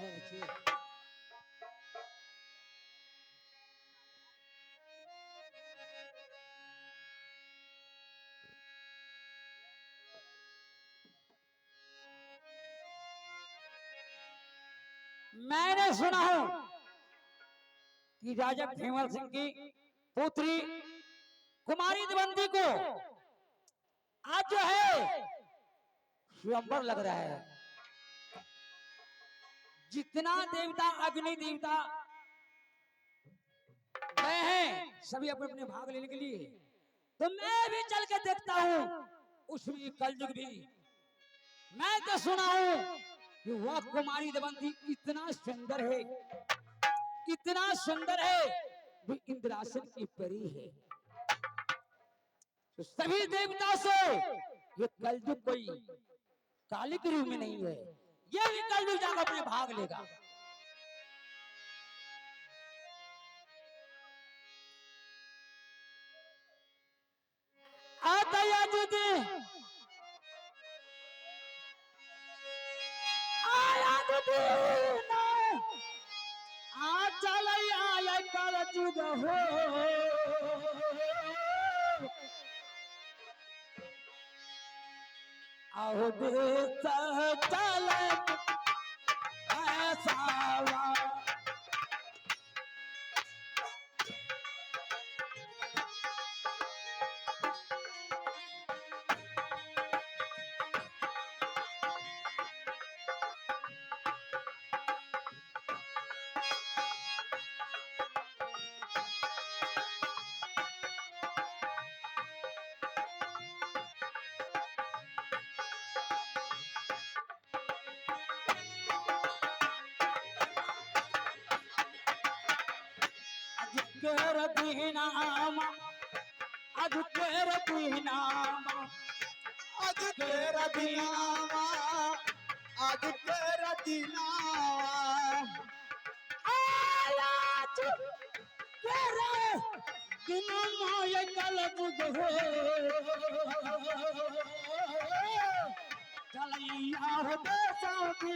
जी। मैंने सुना हूं कि राजा भीमल सिंह की पुत्री कुमारी देवंती को आज जो है स्वयंवर लग रहा है। जितना देवता अग्नि देवता गए हैं सभी अपने अपने भाग लेने के लिए, तो मैं भी चल के देखता हूं उसमें कलयुग भी। मैं तो सुना हूं कि वह कुमारी देवंती इतना सुंदर है, इतना सुंदर है, वो इंद्रासन की परी है। तो सभी देवताओं से ये कलयुग कोई काली के रूप में नहीं है, ये भी कलयुग जाकर अपने भाग लेगा। आता या दीदी आया दीदी ना आ चल आया कलयुग हो। आओ देख चल ऐसा अजगर दीनामा अजगर दीनामा अजगर दीनामा अजगर दीनामा आया तेरे दीनामा ये कलयुग हो। चलैया हो देशों की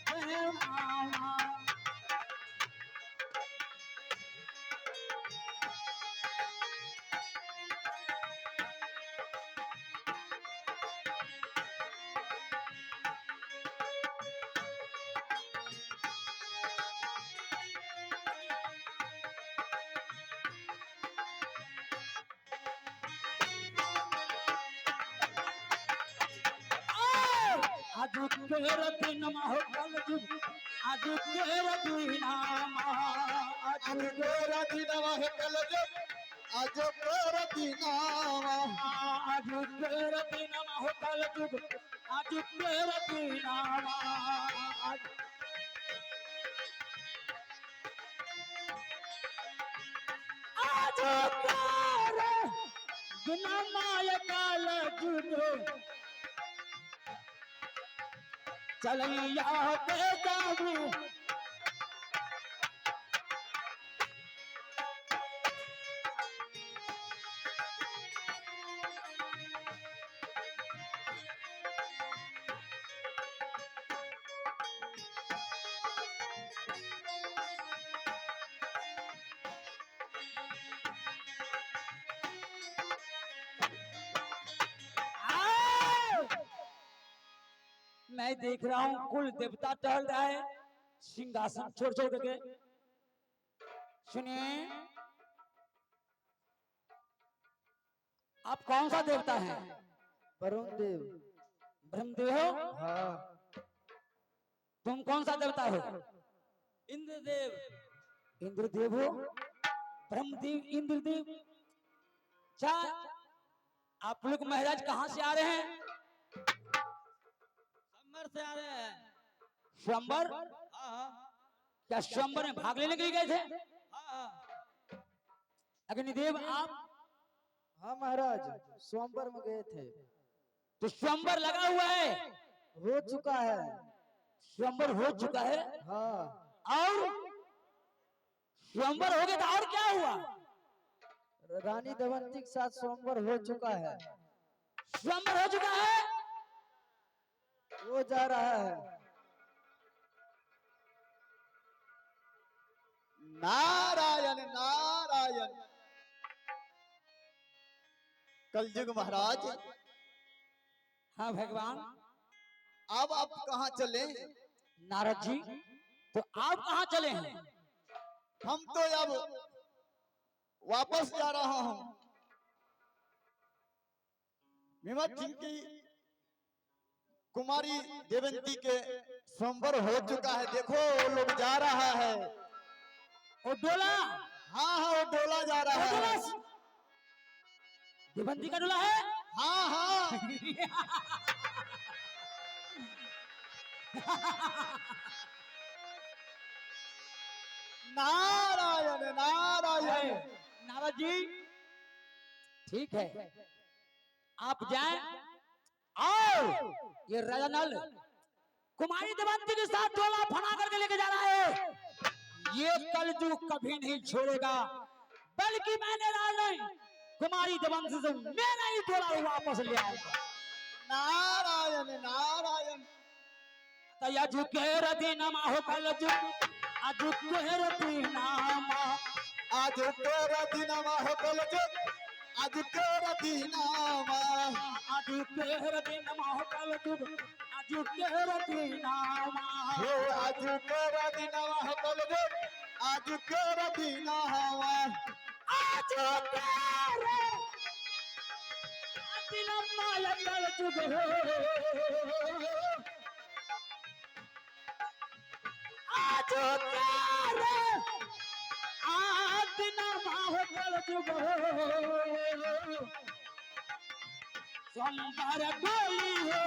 मामा। आज तेरा दिन हो कलयुग, आज तेरा दीनामा अजगर दीनामा है कलयुग अजगर दीनामा आज तेरा दीनामा हो कलयुग, आज तेरा दीनामा। आज तेरा दीनामा ये कलयुग। चलिया बेटा भी मैं देख रहा हूं कुल देवता टहल रहा है सिंहासन छोड़ छोड़ करके। सुनिए, आप कौन सा देवता है? वरुण देव। ब्रह्मदेव हो? हाँ तुम कौन सा देवता हो? इंद्रदेव। इंद्रदेव हो? ब्रह्मदेव इंद्रदेव। अच्छा, आप लोग महाराज कहाँ से आ रहे हैं? समर से आ रहे हैं। स्वयंवर? हाँ क्या स्वयंवर में भाग लेने के लिए गए थे? हाँ अग्निदेव आप? हाँ महाराज स्वयंवर में गए थे। तो स्वयंवर लगा हुआ है? हो चुका है। स्वयंवर हो चुका है? हाँ और स्वयंवर हो गया था और क्या हुआ? रानी दमयंती के साथ स्वयंवर हो चुका है। स्वयंवर हो चुका है? वो जा रहा है। नारायण नारायण। कलयुग महाराज, हाँ भगवान। अब आप कहाँ चले? नारद जी, तो आप कहाँ चले हैं? हम तो अब वापस जा रहा हूँ। विमत सिंह की कुमारी देवंती के स्वयंवर हो चुका है। देखो वो लोग जा रहा है। वो डोला, हाँ हाँ वो डोला जा रहा वो डोला है। देवंती का डोला है। हाँ हाँ नारायण नारायण। नारद जी, ठीक है, आप जाएं। आओ, ये राजा नल कुमारी देवंती के साथ डोला फना करके लेके जा रहा है। ये कलयुग कभी नहीं छोड़ेगा, बल्कि मैंने राजा कुमारी देवंती से मेरा ही डोला वापस ले आऊंगा। नारायण नारायण। तयजु के रति नमा हो कलयुग, अजु के रति नामा, आज तेरा दिन हो कलयुग, आज तेरा दिन अजु के रति नमा हो कलयुग, अजु के रति नामा। हो आज तेरा दिन हो कलयुग, आज तेरा दिन आज तेरे दिन माया कलयुग हो, आज तेरे दिन माया कलयुग हो। संबर गोली हो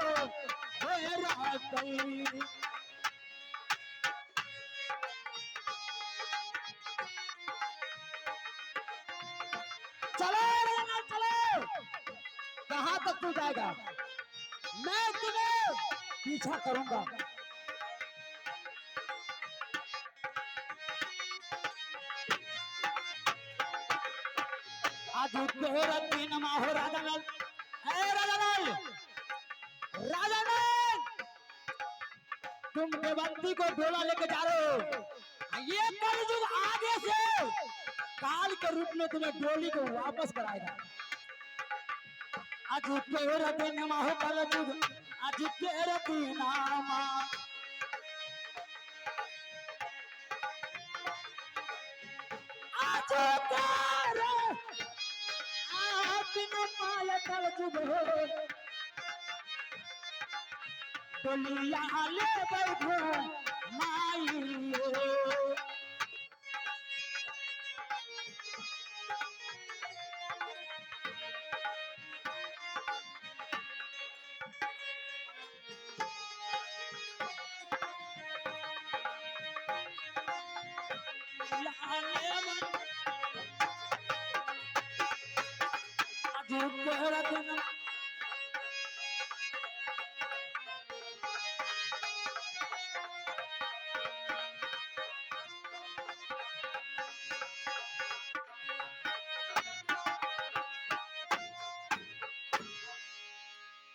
राती, चलो रंगना चलो। कहाँ तक तू जाएगा? मैं तुम्हें पीछा करूंगा। आज तेरा दिन माहो राजा लाल, राजा लाल, राजा लाल, तुम देवंती को डोला लेके जा रहे हो। ये कलयुग आगे से काल के रूप में तुम्हें डोली को वापस कराएगा। आज तेरा दिन माहो कलयुग, आज तेरा दिन नामा। आज तेरा दिन माया कलयुग हो, डोलिया ले बैठो माई हो।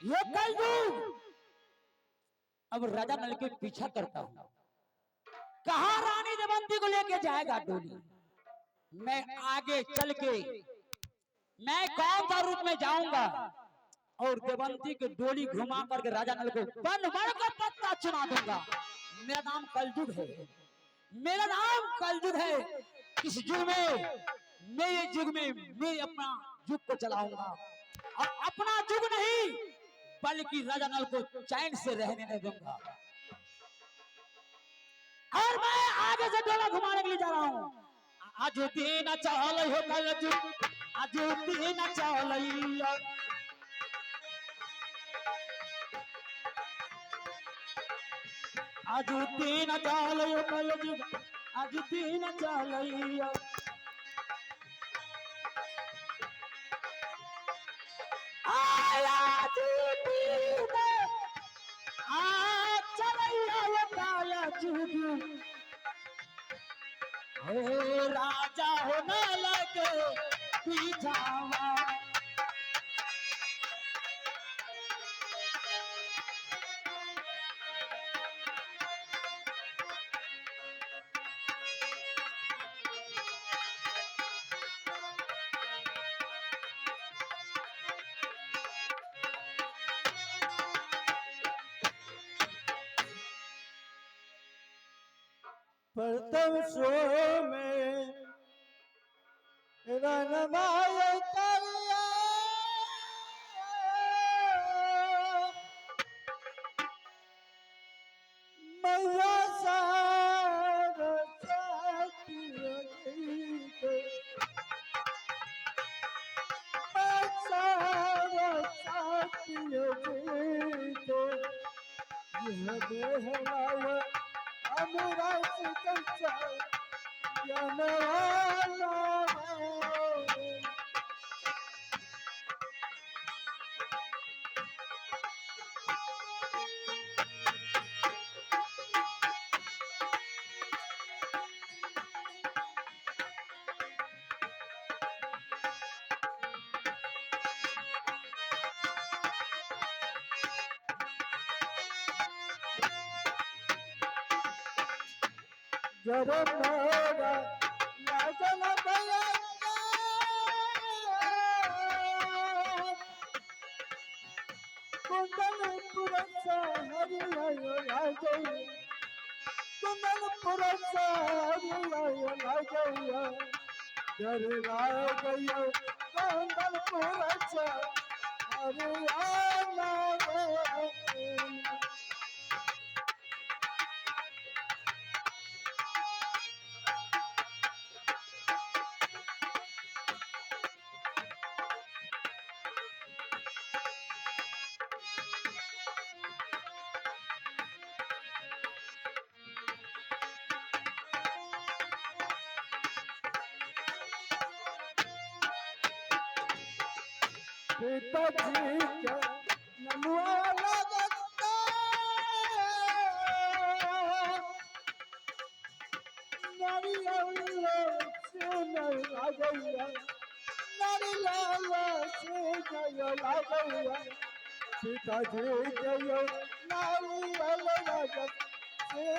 ये कलयुग अब राजा नल के पीछा करता हूँ। कहाँ रानी देवंती को लेके जाएगा डोली? मैं आगे चल के मैं कौन सा रूप में जाऊंगा और देवंती की डोली घुमा करके राजा नल को बन बन का पत्ता चुना दूंगा। मेरा नाम कलयुग है, मेरा नाम कलयुग है। इस युग में मैं ये युग में मैं अपना युग को चलाऊंगा और अपना युग नहीं बल्कि राजा नल को चैन से रहने नहीं दूंगा। और मैं आगे से डोला घुमाने के लिए जा रहा हूँ। आज दिन चाल हो कलयुग, आज दिन चाल, आज दिन चाल हो कलयुग, आज दिन चाल। आया दिन आ चलैया काया जुग, हे राजा हो न लगे पीछावा। प्रथम सो में रनमाय करिया मैया सार साथियों गीत सार साथियों गीत यह बेहलाया अमरा सिकंचा जनवाला जब मेरा लागल भैया कुंदनपुर से हरियायो लागई कुंदनपुर से हरियायो लागई डर लागयो कुंदनपुर से हरियायो लागई पिताजी के नमुआ लगता नारियल से नया गया नारियल से नया गया पिताजी के नारियल लगत से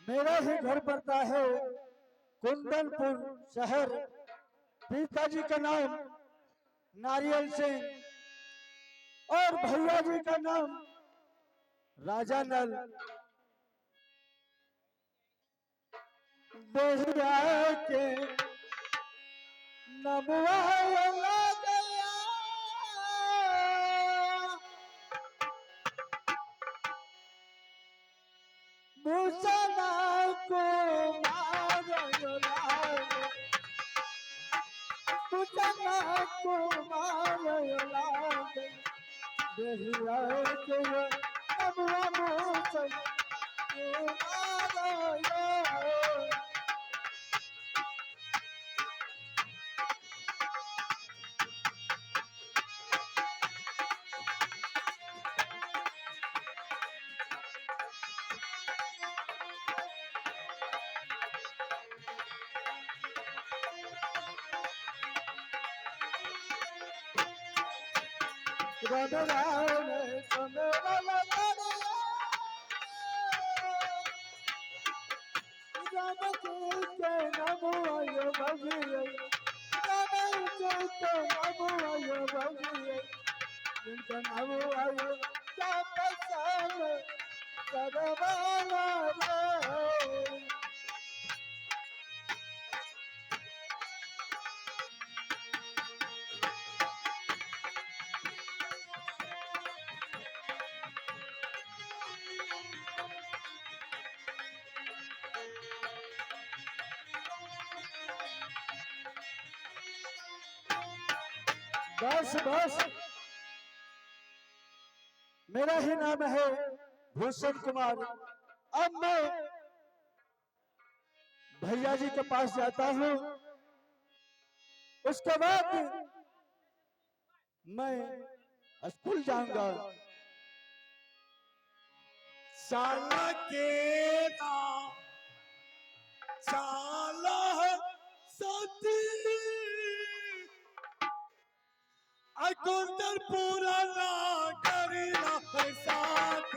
मेरा ही घर पड़ता है कुंदनपुर शहर पिताजी का नाम नारियल सिंह और भैया जी का नाम राजा नल बेहिया के नमुआ गया मुसना को मारो लागे मुसना को मारो लागे बेहिया के नमुआ मुसन को मारो बस बस मेरा ही नाम है भूषण कुमार। अब मैं भैया जी के पास जाता हूँ, उसके बाद मैं स्कूल जाऊंगा। साला के ना साला सती कुंदन पूरा ना करीला साथ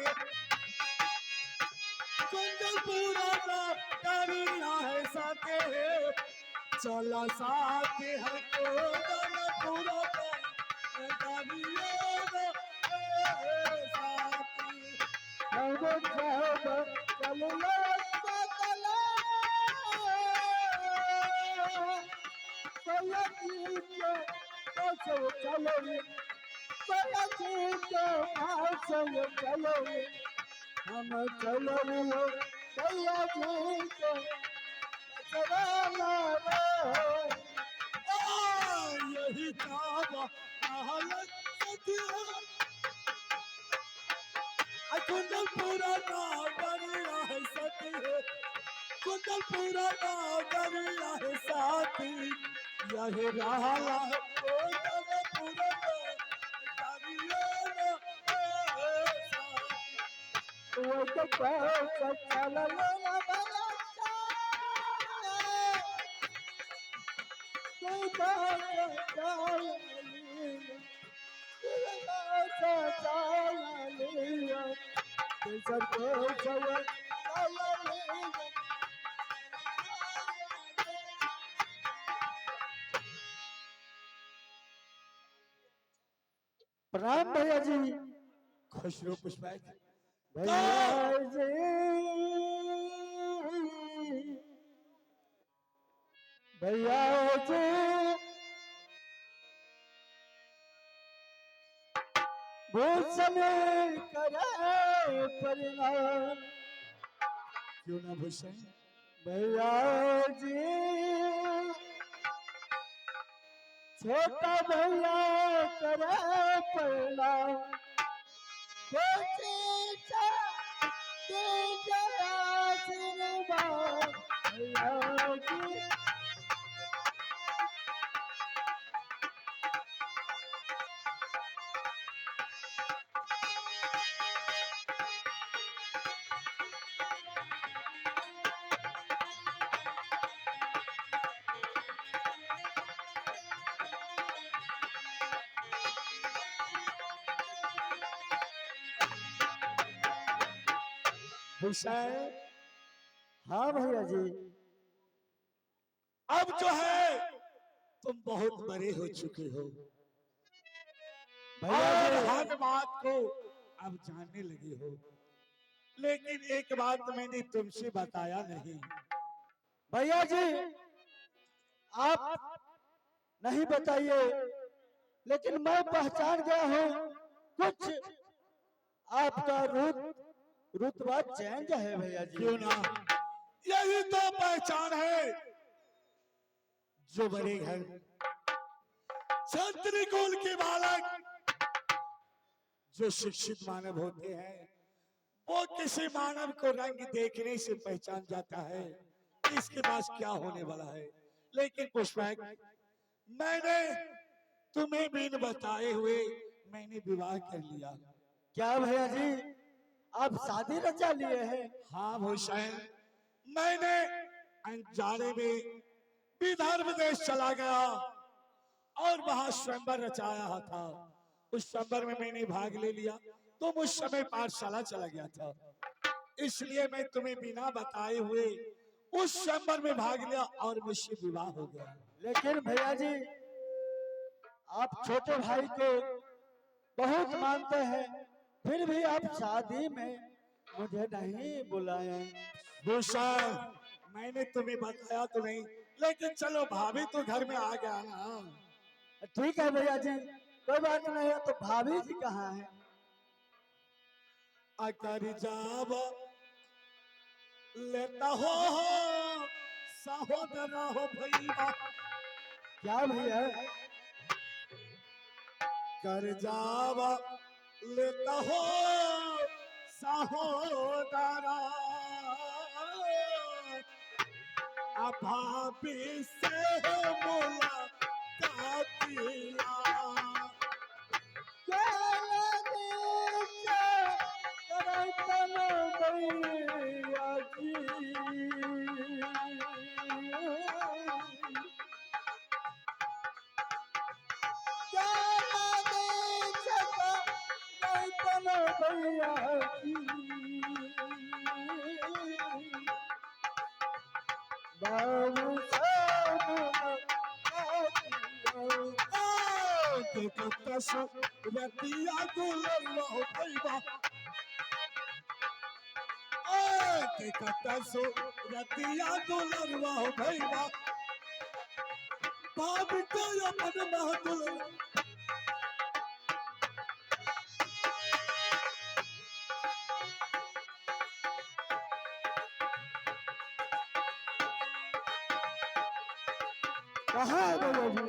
कुंदन पूरा ना करीला है साथे चला साथ है कुंदन पूरा ना करीला साथी चलो चलो हम चलो भैया जी को यही काबा हालत सतिया कुंदन पूरा ना करीला है सती कुंदन पूरा ना करीला है साथी यही रहा कुंदन पूरा ना करीला वो तो चलो प्रणाम भैया जी। खुश रहो पुष्पा भैया जी भैया जी भूषण करे परिणाम क्यों ना भूषण भैया जी छोटा भैया करे परिणाम भूषण हाँ भैया जी। अब जो है तुम बहुत बड़े हो चुके हो भैया और जी हर बात को अब जानने लगे हो लेकिन एक बात मैंने तुमसे बताया नहीं भैया जी आप नहीं बताइए लेकिन मैं पहचान गया हूँ कुछ आपका रुतबा चेंज है भैया जी। क्यों ना यही तो पहचान है जो बड़े घर छत्री कुल के बालक जो शिक्षित मानव होते हैं वो किसी मानव को रंग देखने से पहचान जाता है इसके पास क्या होने वाला है। लेकिन पुष्पक मैंने तुम्हें बिन बताए हुए मैंने विवाह कर लिया। क्या भैया जी आप शादी रचा लिए हैं? हाँ भूषण मैंने अनजाने में विदर्भ देश चला गया और वहां स्वयंवर रचाया था। उस स्वयंवर में मैंने भाग ले लिया तो उस समय पाठशाला चला गया था इसलिए मैं तुम्हें बिना बताए हुए उस स्वयंवर में भाग लिया और मुझसे विवाह हो गया। लेकिन भैया जी आप छोटे भाई को बहुत मानते हैं फिर भी आप शादी में मुझे नहीं बुलाए। भूषण मैंने तुम्हें बताया तो नहीं लेकिन चलो भाभी तो घर में आ गया ना। ठीक है भैया जी कोई बात नहीं है। तो भाभी जी कहाँ है? अकर जाब लेता हो सहोदरा हो भैया क्या भैया? कर जाब लेता हो सहोदरा भाभी से मुलाकातिया बाबू से मुलाकात हो। देखता सूरतिया दुलरवा हो भैया, देखता सूरतिया दुलरवा हो भैया, बाप को अपन महदुल। कहाँ है भैया जी?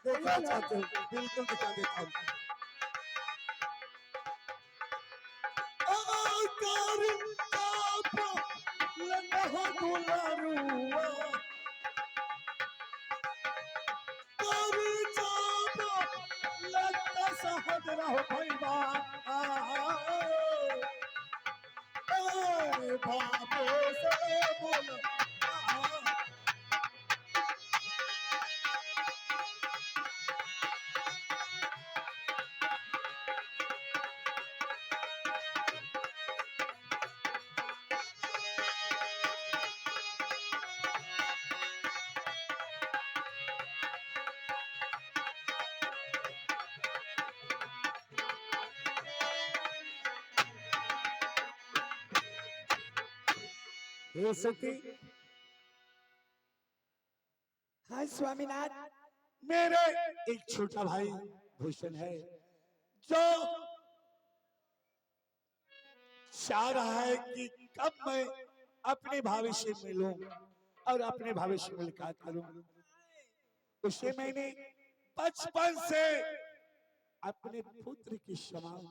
देखना चाहते हो बिल्कुल दिखा देता हूँ। आकार कापा लन्हा दुलारुआ, आकार कापा लन्हा सहद रहो भैया, बाबू से बोल। हे सती, हाँ स्वामीनाथ। मेरे एक छोटा भाई भूषण है जो चाह रहा है कि कब मैं अपने भविष्य में मिलूं और अपने भविष्य में मुलाकात करूं। उसे मैंने बचपन से अपने पुत्र की समान,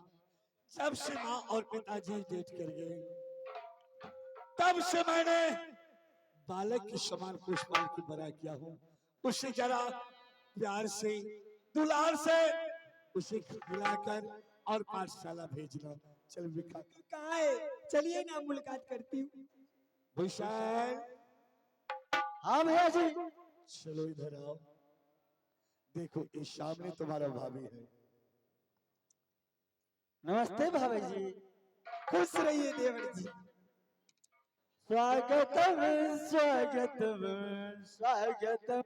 जब से माँ और पिताजी डेट कर गए तब से मैंने बालक की समान पुष्पाल की बड़ा किया हूँ। उसे जरा प्यार से दुलार से उसे खिलाकर और पाठशाला भेजना। चल विखा कहाँ है? चलिए ना मुलाकात करती हूँ। भूषण, हाँ भैया जी। चलो इधर आओ। देखो इस सामने तुम्हारा भाभी है। नमस्ते भाभी जी। खुश रहिए देवर जी। स्वागतम स्वागतम स्वागतम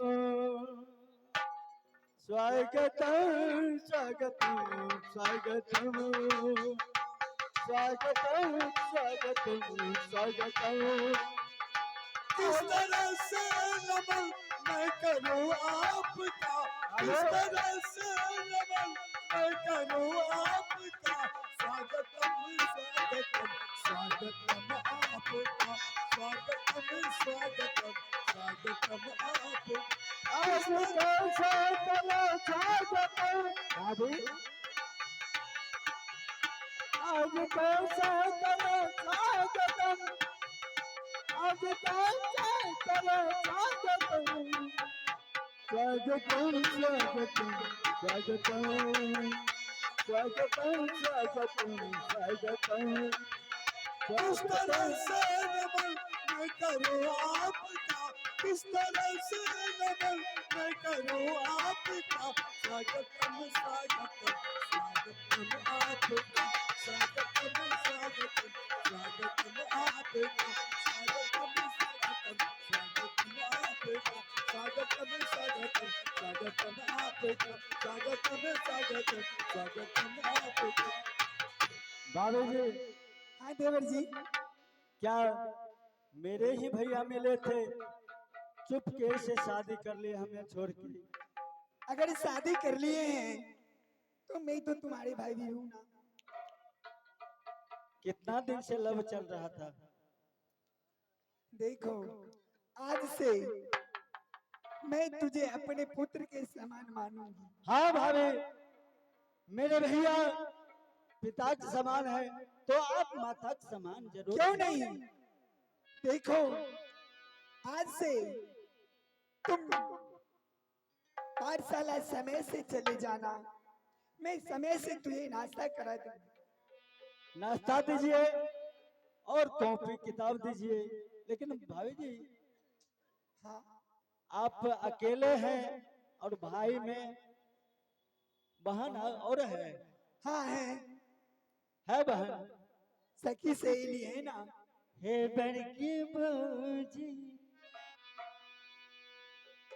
स्वागतम स्वागतम स्वागतम स्वागतम स्वागतम स्वागतम। किस तरह से नमन मैं करूं आपका, किस तरह से नमन मैं करूं आपका। स्वागतम स्वागतम स्वागतम आपका, स्वागतम स्वागतम स्वागतम आपका। आज कैसा करो स्वागतम भाभी, आज कैसा करो स्वागतम, आज कैसा करो स्वागतम, स्वागतम स्वागतम स्वागतम स्वागतम स्वागतम स्वागतम। किस तरह से नमन मैं करूं आपका, किस तरह से नमन मैं करूं आपका। स्वागतम स्वागतम स्वागतम आपका, स्वागतम स्वागतम स्वागतम आपका, स्वागतम स्वागतम स्वागतम आपका, स्वागतम स्वागतम स्वागतम आपका, स्वागतम स्वागतम स्वागतम आपका। भाभी जी। हाँ देवर जी। क्या मेरे ही भैया मिले थे, चुपके से शादी कर लिए हमें छोड़ के? अगर शादी कर लिए हैं तो मैं तो तुम्हारे भाई भी हूँ ना। कितना दिन से लव चल रहा था। देखो आज से मैं तुझे अपने पुत्र के समान मानूंगी। हाँ भाभी, मेरे भैया पिता के समान है तो आप माता के समान जरूर। क्यों नहीं? देखो आज से तुम पाठशाला समय से चले जाना, मैं समय से तुझे नाश्ता करा दूंगा। नाश्ता दीजिए और कॉपी किताब दीजिए। लेकिन भाभी जी, हाँ आप अकेले हैं और भाई में बहन और है? हाँ है बहन, सखी सहेली है ना। हे बड़की भौजी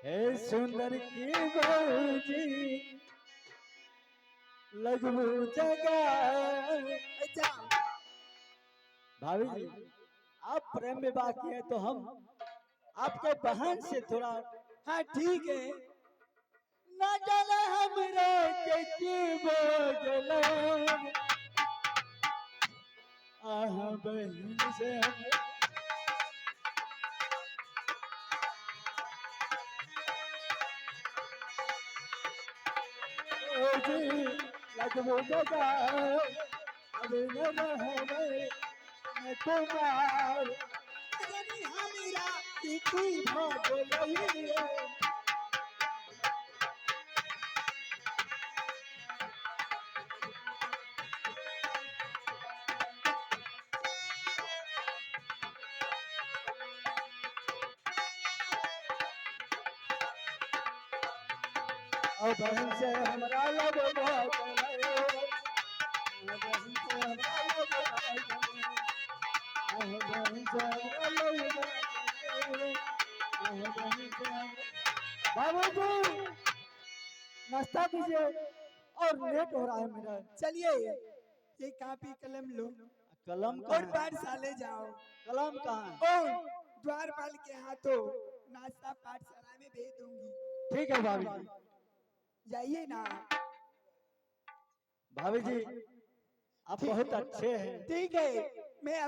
हे सुंदर की बहू जी लगू जगह। भाभी जी आप प्रेम में बाकी है तो हम आपके बहन से थोड़ा। हाँ ठीक है। न जाने हमरा के की बोझल आह बहन से ओ जी लगू जगह अब न रहवे मैं कुमार जानी हमरा की भोजल और बहन से हमरा लब बहुत बहन से हमरा लब बहन से बाबू जी नाश्ता कीजिए और लेट हो रहा है मेरा। चलिए ये कापी कलम लो कलम और कहाँ है? पाठशाले जाओ। कलम कहाँ है? और द्वारपाल के हाथों नाश्ता पाठशाला में भेज दूंगी। ठीक है भाभी जी। जाइए ना। भाभी जी आप बहुत अच्छे हैं। ठीक है मैं